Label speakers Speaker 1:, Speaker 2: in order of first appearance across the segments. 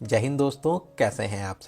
Speaker 1: जय हिंद दोस्तों, कैसे हैं आप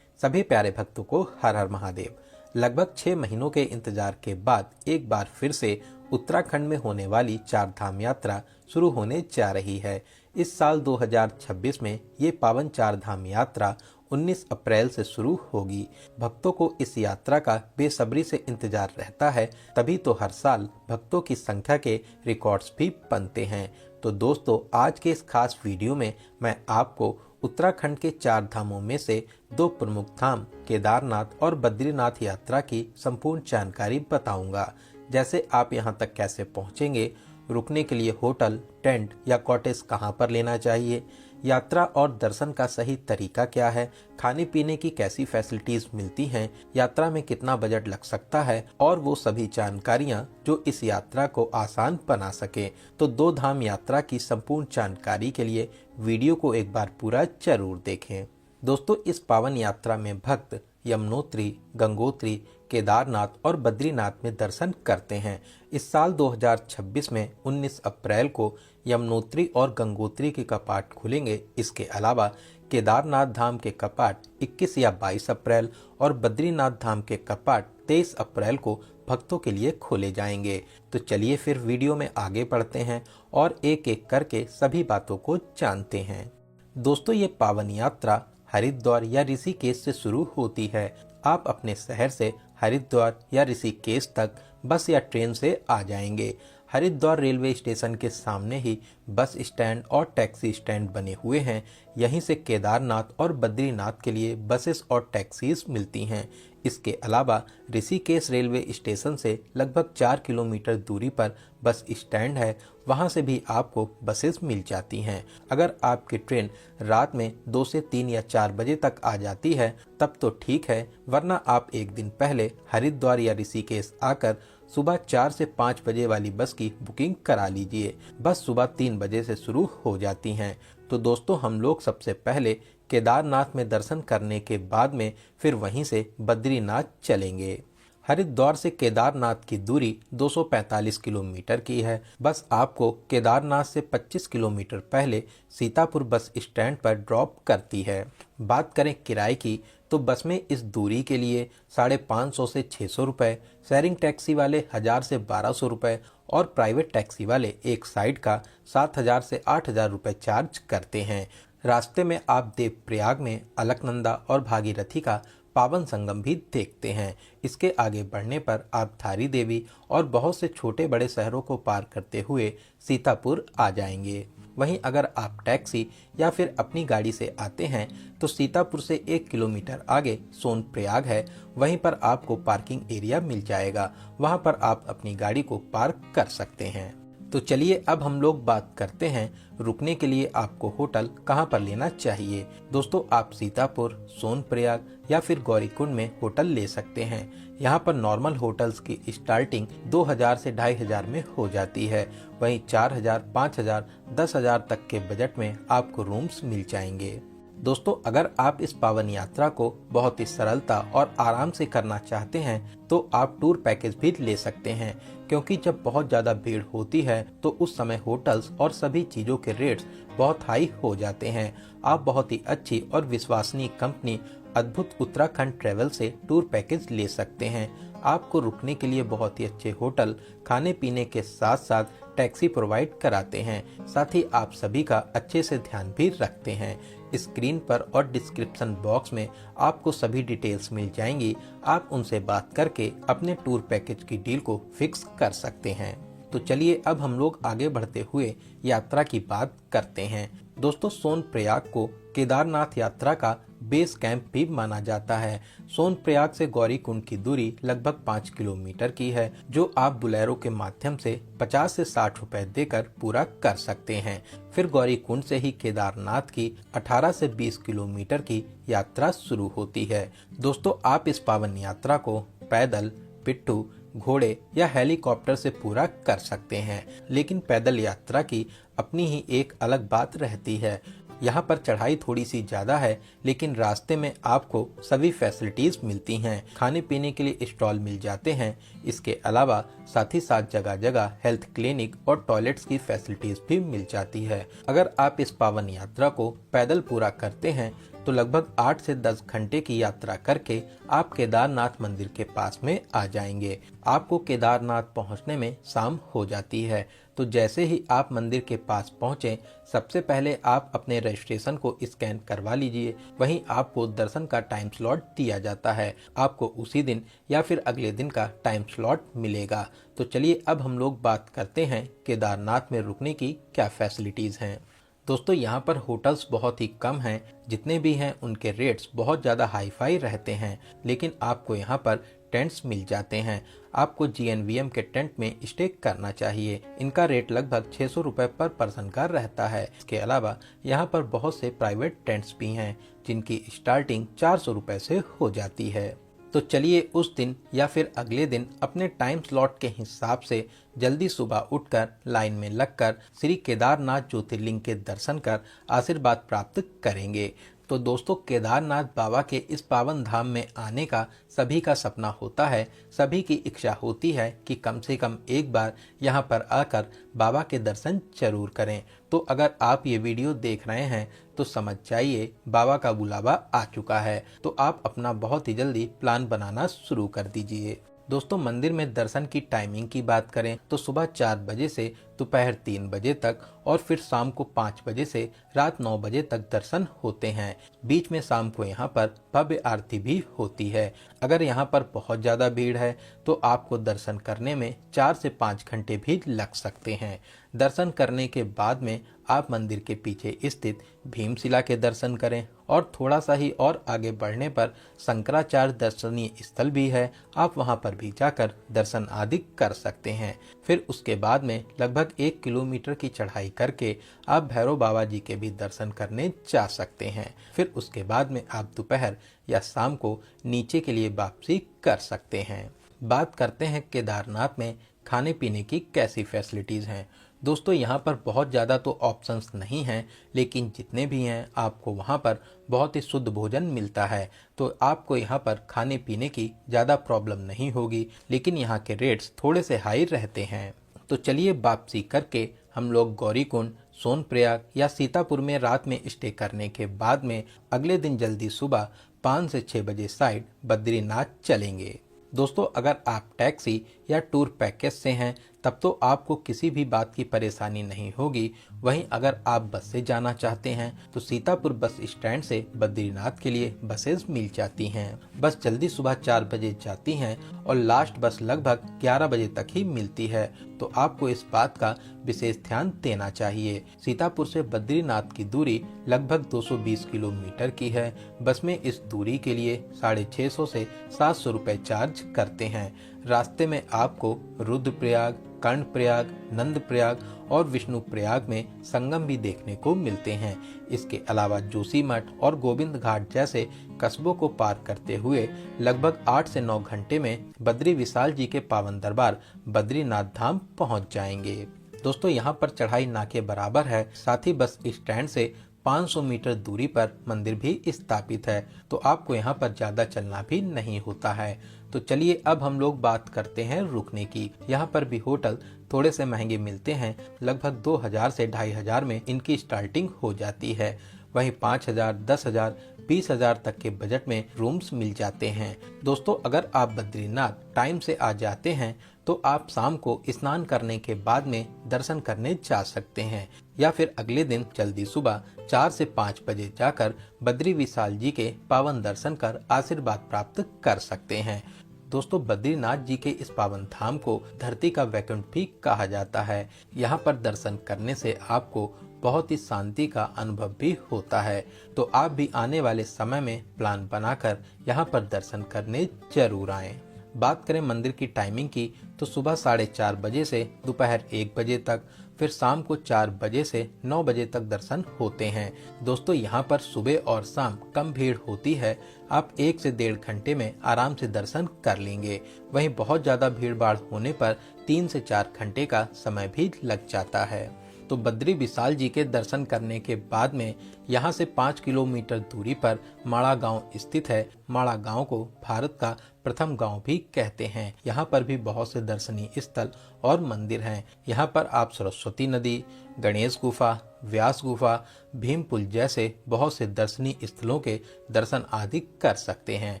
Speaker 1: सभी प्यारे भक्तों को हर हर महादेव। लगभग 6 महीनों के इंतजार के बाद एक बार फिर से उत्तराखंड में होने वाली चार धाम यात्रा शुरू होने जा रही है। इस साल 2026 में ये पावन चार धाम यात्रा 19 अप्रैल से शुरू होगी। भक्तों को इस यात्रा का बेसब्री से इंतजार रहता है, तभी तो हर साल भक्तों की संख्या के रिकॉर्ड्स भी बनते हैं। तो दोस्तों, आज के इस खास वीडियो में मैं आपको उत्तराखंड के चार धामों में से दो प्रमुख धाम केदारनाथ और बद्रीनाथ यात्रा की संपूर्ण जानकारी बताऊंगा। जैसे आप यहां तक कैसे पहुंचेंगे, रुकने के लिए होटल, टेंट या कॉटेज कहां पर लेना चाहिए, यात्रा और दर्शन का सही तरीका क्या है, खाने पीने की कैसी फैसिलिटीज मिलती हैं, यात्रा में कितना बजट लग सकता है और वो सभी जानकारियां जो इस यात्रा को आसान बना सके। तो दो धाम यात्रा की संपूर्ण जानकारी के लिए वीडियो को एक बार पूरा जरूर देखें। दोस्तों, इस पावन यात्रा में भक्त यमुनोत्री, गंगोत्री, केदारनाथ और बद्रीनाथ में दर्शन करते हैं। इस साल 2026 में 19 अप्रैल को यमुनोत्री और गंगोत्री के कपाट खुलेंगे। इसके अलावा केदारनाथ धाम के कपाट 21 या 22 अप्रैल और बद्रीनाथ धाम के कपाट 23 अप्रैल को भक्तों के लिए खोले जाएंगे। तो चलिए फिर वीडियो में आगे बढ़ते हैं और एक एक करके सभी बातों को जानते हैं। दोस्तों, ये पावन यात्रा हरिद्वार या ऋषिकेश से शुरू होती है। आप अपने शहर से हरिद्वार या ऋषिकेश तक बस या ट्रेन से आ जाएंगे। हरिद्वार रेलवे स्टेशन के सामने ही बस स्टैंड और टैक्सी स्टैंड बने हुए हैं। यहीं से केदारनाथ और बद्रीनाथ के लिए बसेस और टैक्सीज मिलती हैं। इसके अलावा ऋषिकेश रेलवे स्टेशन से लगभग 4 किलोमीटर दूरी पर बस स्टैंड है, वहां से भी आपको बसेस मिल जाती हैं। अगर आपकी ट्रेन रात में 2 से 3 या 4 बजे तक आ जाती है तब तो ठीक है, वरना आप एक दिन पहले हरिद्वार या ऋषिकेश आकर सुबह 4 से 5 बजे वाली बस की बुकिंग करा लीजिए। बस सुबह 3 बजे से शुरू हो जाती हैं। तो दोस्तों, हम लोग सबसे पहले केदारनाथ में दर्शन करने के बाद में फिर वहीं से बद्रीनाथ चलेंगे। हरिद्वार से केदारनाथ की दूरी 245 किलोमीटर की है। बस आपको केदारनाथ से 25 किलोमीटर पहले सीतापुर बस स्टैंड पर ड्रॉप करती है। बात करें किराए की, तो बस में इस दूरी के लिए 550 से 600 रुपये, शेयरिंग टैक्सी वाले 1000 से 1200 रुपये और प्राइवेट टैक्सी वाले एक साइड का 7000 से 8000 रुपये चार्ज करते हैं। रास्ते में आप देवप्रयाग में अलकनंदा और भागीरथी का पावन संगम भी देखते हैं। इसके आगे बढ़ने पर आप धारी देवी और बहुत से छोटे बड़े शहरों को पार करते हुए सीतापुर आ जाएंगे। वहीं अगर आप टैक्सी या फिर अपनी गाड़ी से आते हैं तो सीतापुर से 1 किलोमीटर आगे सोनप्रयाग है, वहीं पर आपको पार्किंग एरिया मिल जाएगा। वहां पर आप अपनी गाड़ी को पार्क कर सकते हैं। तो चलिए अब हम लोग बात करते हैं रुकने के लिए आपको होटल कहां पर लेना चाहिए। दोस्तों, आप सीतापुर, सोनप्रयाग या फिर गौरीकुंड में होटल ले सकते हैं। यहां पर नॉर्मल होटल्स की स्टार्टिंग 2000 से 2500 में हो जाती है। वहीं 4000, 5000, 10,000 तक के बजट में आपको रूम्स मिल जाएंगे। दोस्तों, अगर आप इस पावन यात्रा को बहुत ही सरलता और आराम से करना चाहते हैं तो आप टूर पैकेज भी ले सकते हैं, क्योंकि जब बहुत ज़्यादा भीड़ होती है तो उस समय होटल्स और सभी चीज़ों के रेट्स बहुत हाई हो जाते हैं। आप बहुत ही अच्छी और विश्वसनीय कंपनी अद्भुत उत्तराखंड ट्रैवल से टूर पैकेज ले सकते हैं। आपको रुकने के लिए बहुत ही अच्छे होटल, खाने पीने के साथ साथ टैक्सी प्रोवाइड कराते हैं। साथ ही आप सभी का अच्छे से ध्यान भी रखते हैं। स्क्रीन पर और डिस्क्रिप्शन बॉक्स में आपको सभी डिटेल्स मिल जाएंगी। आप उनसे बात करके अपने टूर पैकेज की डील को फिक्स कर सकते हैं। तो चलिए अब हम लोग आगे बढ़ते हुए यात्रा की बात करते हैं। दोस्तों, सोनप्रयाग को केदारनाथ यात्रा का बेस कैंप भी माना जाता है। सोनप्रयाग से गौरीकुंड की दूरी लगभग 5 किलोमीटर की है, जो आप बुलेरो के माध्यम से 50 से 60 रुपए देकर पूरा कर सकते हैं। फिर गौरीकुंड से ही केदारनाथ की 18 से 20 किलोमीटर की यात्रा शुरू होती है। दोस्तों, आप इस पावन यात्रा को पैदल, पिट्ठू, घोड़े या हेलीकॉप्टर से पूरा कर सकते हैं, लेकिन पैदल यात्रा की अपनी ही एक अलग बात रहती है। यहाँ पर चढ़ाई थोड़ी सी ज़्यादा है, लेकिन रास्ते में आपको सभी फैसिलिटीज़ मिलती हैं। खाने पीने के लिए स्टॉल मिल जाते हैं। इसके अलावा साथ ही साथ जगह जगह हेल्थ क्लिनिक और टॉयलेट्स की फैसिलिटीज़ भी मिल जाती है। अगर आप इस पावन यात्रा को पैदल पूरा करते हैं तो लगभग 8 से 10 घंटे की यात्रा करके आप केदारनाथ मंदिर के पास में आ जाएंगे। आपको केदारनाथ पहुंचने में शाम हो जाती है। तो जैसे ही आप मंदिर के पास पहुंचे, सबसे पहले आप अपने रजिस्ट्रेशन को स्कैन करवा लीजिए। वहीं आपको दर्शन का टाइम स्लॉट दिया जाता है। आपको उसी दिन या फिर अगले दिन का टाइम स्लॉट मिलेगा। तो चलिए अब हम लोग बात करते हैं केदारनाथ में रुकने की क्या फैसिलिटीज़ हैं। दोस्तों, यहाँ पर होटल्स बहुत ही कम हैं। जितने भी हैं उनके रेट्स बहुत ज़्यादा हाई फाई रहते हैं, लेकिन आपको यहाँ पर टेंट्स मिल जाते हैं। आपको GNVM के टेंट में स्टे करना चाहिए। इनका रेट लगभग 600 रुपये पर पर्सन का रहता है। इसके अलावा यहाँ पर बहुत से प्राइवेट टेंट्स भी हैं जिनकी स्टार्टिंग 400 रुपये से हो जाती है। तो चलिए उस दिन या फिर अगले दिन अपने टाइम स्लॉट के हिसाब से जल्दी सुबह उठकर लाइन में लगकर श्री केदारनाथ ज्योतिर्लिंग के दर्शन कर आशीर्वाद प्राप्त करेंगे। तो दोस्तों, केदारनाथ बाबा के इस पावन धाम में आने का सभी का सपना होता है। सभी की इच्छा होती है कि कम से कम एक बार यहाँ पर आकर बाबा के दर्शन जरूर करें। तो अगर आप ये वीडियो देख रहे हैं तो समझ जाइए बाबा का बुलावा आ चुका है। तो आप अपना बहुत ही जल्दी प्लान बनाना शुरू कर दीजिए। दोस्तों, मंदिर में दर्शन की टाइमिंग की बात करें तो सुबह 4 बजे से दोपहर 3 बजे तक और फिर शाम को 5 बजे से रात 9 बजे तक दर्शन होते हैं। बीच में शाम को यहाँ पर भव्य आरती भी होती है। अगर यहाँ पर बहुत ज़्यादा भीड़ है तो आपको दर्शन करने में 4 से 5 घंटे भी लग सकते हैं। दर्शन करने के बाद में आप मंदिर के पीछे स्थित भीमशिला के दर्शन करें और थोड़ा सा ही और आगे बढ़ने पर शंकराचार्य दर्शनीय स्थल भी है। आप वहां पर भी जाकर दर्शन आदि कर सकते हैं। फिर उसके बाद में लगभग 1 किलोमीटर की चढ़ाई करके आप भैरव बाबा जी के भी दर्शन करने जा सकते हैं। फिर उसके बाद में आप दोपहर या शाम को नीचे के लिए वापसी कर सकते हैं। बात करते हैं केदारनाथ में खाने पीने की कैसी फैसिलिटीज़ हैं। दोस्तों, यहाँ पर बहुत ज़्यादा तो ऑप्शंस नहीं हैं, लेकिन जितने भी हैं आपको वहाँ पर बहुत ही शुद्ध भोजन मिलता है। तो आपको यहाँ पर खाने पीने की ज़्यादा प्रॉब्लम नहीं होगी, लेकिन यहाँ के रेट्स थोड़े से हाई रहते हैं। तो चलिए वापसी करके हम लोग गौरीकुंड, सोनप्रयाग या सीतापुर में रात में स्टे करने के बाद में अगले दिन जल्दी सुबह 5 से 6 बजे साइड बद्रीनाथ चलेंगे। दोस्तों, अगर आप टैक्सी या टूर पैकेज से हैं तब तो आपको किसी भी बात की परेशानी नहीं होगी। वहीं अगर आप बस से जाना चाहते हैं तो सीतापुर बस स्टैंड से बद्रीनाथ के लिए बसेस मिल जाती हैं। बस जल्दी सुबह 4 बजे जाती हैं और लास्ट बस लगभग 11 बजे तक ही मिलती है। तो आपको इस बात का विशेष ध्यान देना चाहिए। सीतापुर से बद्रीनाथ की दूरी लगभग 220 किलोमीटर की है। बस में इस दूरी के लिए 650 से 700 रुपये चार्ज करते हैं। रास्ते में आपको रुद्रप्रयाग, कर्णप्रयाग, नंदप्रयाग और विष्णुप्रयाग में संगम भी देखने को मिलते हैं। इसके अलावा जोशीमठ और गोविंद घाट जैसे कस्बों को पार करते हुए लगभग 8 से 9 घंटे में बद्री विशाल जी के पावन दरबार बद्रीनाथ धाम पहुंच जाएंगे। दोस्तों, यहाँ पर चढ़ाई ना के बराबर है। साथ ही बस स्टैंड से 500 मीटर दूरी पर मंदिर भी स्थापित है। तो आपको यहाँ पर ज्यादा चलना भी नहीं होता है। तो चलिए अब हम लोग बात करते हैं रुकने की। यहाँ पर भी होटल थोड़े से महंगे मिलते हैं। लगभग 2000 से 2500 में इनकी स्टार्टिंग हो जाती है। वहीं 5000, 10,000, 20,000 तक के बजट में रूम्स मिल जाते हैं। दोस्तों, अगर आप बद्रीनाथ टाइम से आ जाते हैं तो आप शाम को स्नान करने के बाद में दर्शन करने जा सकते हैं, या फिर अगले दिन जल्दी सुबह 4 से 5 बजे जाकर बद्री विशाल जी के पावन दर्शन कर आशीर्वाद प्राप्त कर सकते हैं। दोस्तों, बद्रीनाथ जी के इस पावन धाम को धरती का वैकुंठ भी कहा जाता है। यहाँ पर दर्शन करने से आपको बहुत ही शांति का अनुभव भी होता है। तो आप भी आने वाले समय में प्लान बनाकर यहाँ पर दर्शन करने जरूर आएं। बात करें मंदिर की टाइमिंग की तो सुबह 4:30 बजे से दोपहर 1 बजे तक, फिर शाम को 4 बजे से 9 बजे तक दर्शन होते हैं। दोस्तों, यहाँ पर सुबह और शाम कम भीड़ होती है। आप 1 से 1.5 घंटे में आराम से दर्शन कर लेंगे। वहीं बहुत ज़्यादा भीड़ भाड़ होने पर 3 से 4 घंटे का समय भी लग जाता है। तो बद्री विशाल जी के दर्शन करने के बाद में यहाँ से 5 किलोमीटर दूरी पर माड़ा गांव स्थित है। माड़ा गांव को भारत का प्रथम गांव भी कहते हैं। यहाँ पर भी बहुत से दर्शनीय स्थल और मंदिर हैं। यहाँ पर आप सरस्वती नदी, गणेश गुफा, व्यास गुफा, भीम पुल जैसे बहुत से दर्शनीय स्थलों के दर्शन आदि कर सकते हैं।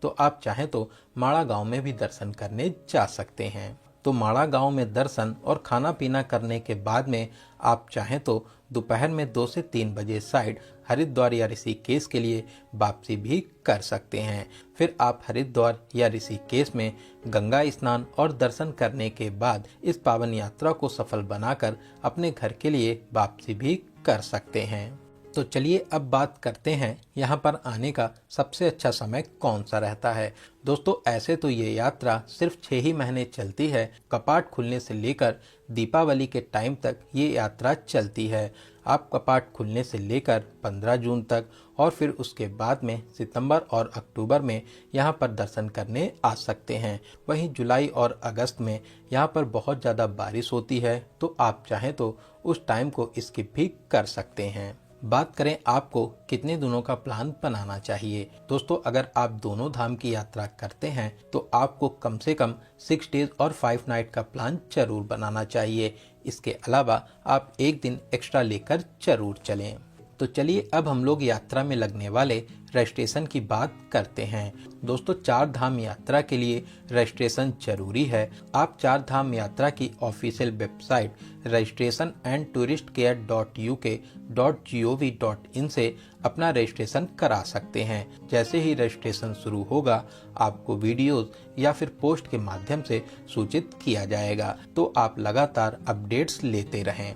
Speaker 1: तो आप चाहें तो माड़ा गांव में भी दर्शन करने जा सकते हैं। तो माड़ा गांव में दर्शन और खाना पीना करने के बाद में आप चाहें तो दोपहर में 2 से 3 बजे साइड हरिद्वार या ऋषिकेश के लिए वापसी भी कर सकते हैं। फिर आप हरिद्वार या ऋषिकेश में गंगा स्नान और दर्शन करने के बाद इस पावन यात्रा को सफल बनाकर अपने घर के लिए वापसी भी कर सकते हैं। तो चलिए अब बात करते हैं यहाँ पर आने का सबसे अच्छा समय कौन सा रहता है। दोस्तों ऐसे तो ये यात्रा सिर्फ 6 ही महीने चलती है। कपाट खुलने से लेकर दीपावली के टाइम तक ये यात्रा चलती है। आप कपाट खुलने से लेकर 15 जून तक और फिर उसके बाद में सितंबर और अक्टूबर में यहाँ पर दर्शन करने आ सकते हैं। वहीं जुलाई और अगस्त में यहाँ पर बहुत ज़्यादा बारिश होती है, तो आप चाहें तो उस टाइम को स्किप भी कर सकते हैं। बात करें आपको कितने दिनों का प्लान बनाना चाहिए। दोस्तों अगर आप दोनों धाम की यात्रा करते हैं तो आपको कम से कम 6 डेज और 5 नाइट का प्लान जरूर बनाना चाहिए। इसके अलावा आप एक दिन एक्स्ट्रा लेकर जरूर चलें। तो चलिए अब हम लोग यात्रा में लगने वाले रजिस्ट्रेशन की बात करते हैं। दोस्तों 4 धाम यात्रा के लिए रजिस्ट्रेशन जरूरी है। आप 4 धाम यात्रा की ऑफिशियल वेबसाइट registration&touristcare.uk.gov.in से अपना रजिस्ट्रेशन करा सकते हैं। जैसे ही रजिस्ट्रेशन शुरू होगा आपको वीडियोस या फिर पोस्ट के माध्यम से सूचित किया जाएगा, तो आप लगातार अपडेट्स लेते रहें।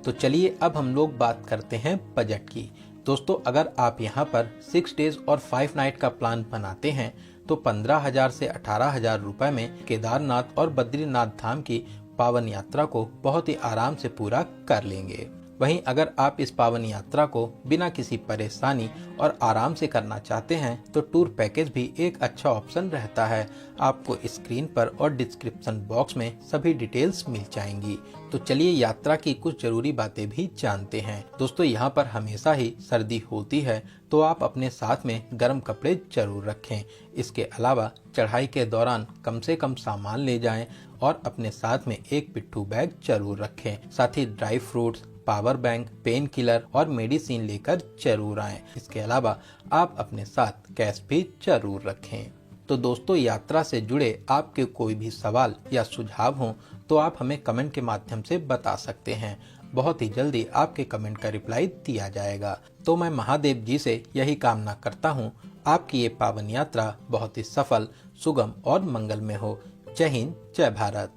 Speaker 1: तो चलिए अब हम लोग बात करते हैं बजट की। दोस्तों अगर आप यहाँ पर 6 डेज और 5 नाइट का प्लान बनाते हैं तो 15,000 से 18,000 रुपए में केदारनाथ और बद्रीनाथ धाम की पावन यात्रा को बहुत ही आराम से पूरा कर लेंगे। वहीं अगर आप इस पावन यात्रा को बिना किसी परेशानी और आराम से करना चाहते हैं तो टूर पैकेज भी एक अच्छा ऑप्शन रहता है। आपको स्क्रीन पर और डिस्क्रिप्शन बॉक्स में सभी डिटेल्स मिल जाएंगी। तो चलिए यात्रा की कुछ जरूरी बातें भी जानते हैं। दोस्तों यहाँ पर हमेशा ही सर्दी होती है, तो आप अपने साथ में गर्म कपड़े जरूर रखें। इसके अलावा चढ़ाई के दौरान कम से कम सामान ले जाएं और अपने साथ में एक पिट्ठू बैग जरूर रखें। साथ ही dry fruits, power bank, painkiller और मेडिसिन लेकर जरूर आएं। इसके अलावा आप अपने साथ कैश भी जरूर रखें। तो दोस्तों यात्रा से जुड़े आपके कोई भी सवाल या सुझाव हो तो आप हमें कमेंट के माध्यम से बता सकते हैं। बहुत ही जल्दी आपके कमेंट का रिप्लाई दिया जाएगा। तो मैं महादेव जी से यही कामना करता हूँ आपकी ये पावन यात्रा बहुत ही सफल, सुगम और मंगलमय हो। जय हिंद, जय भारत।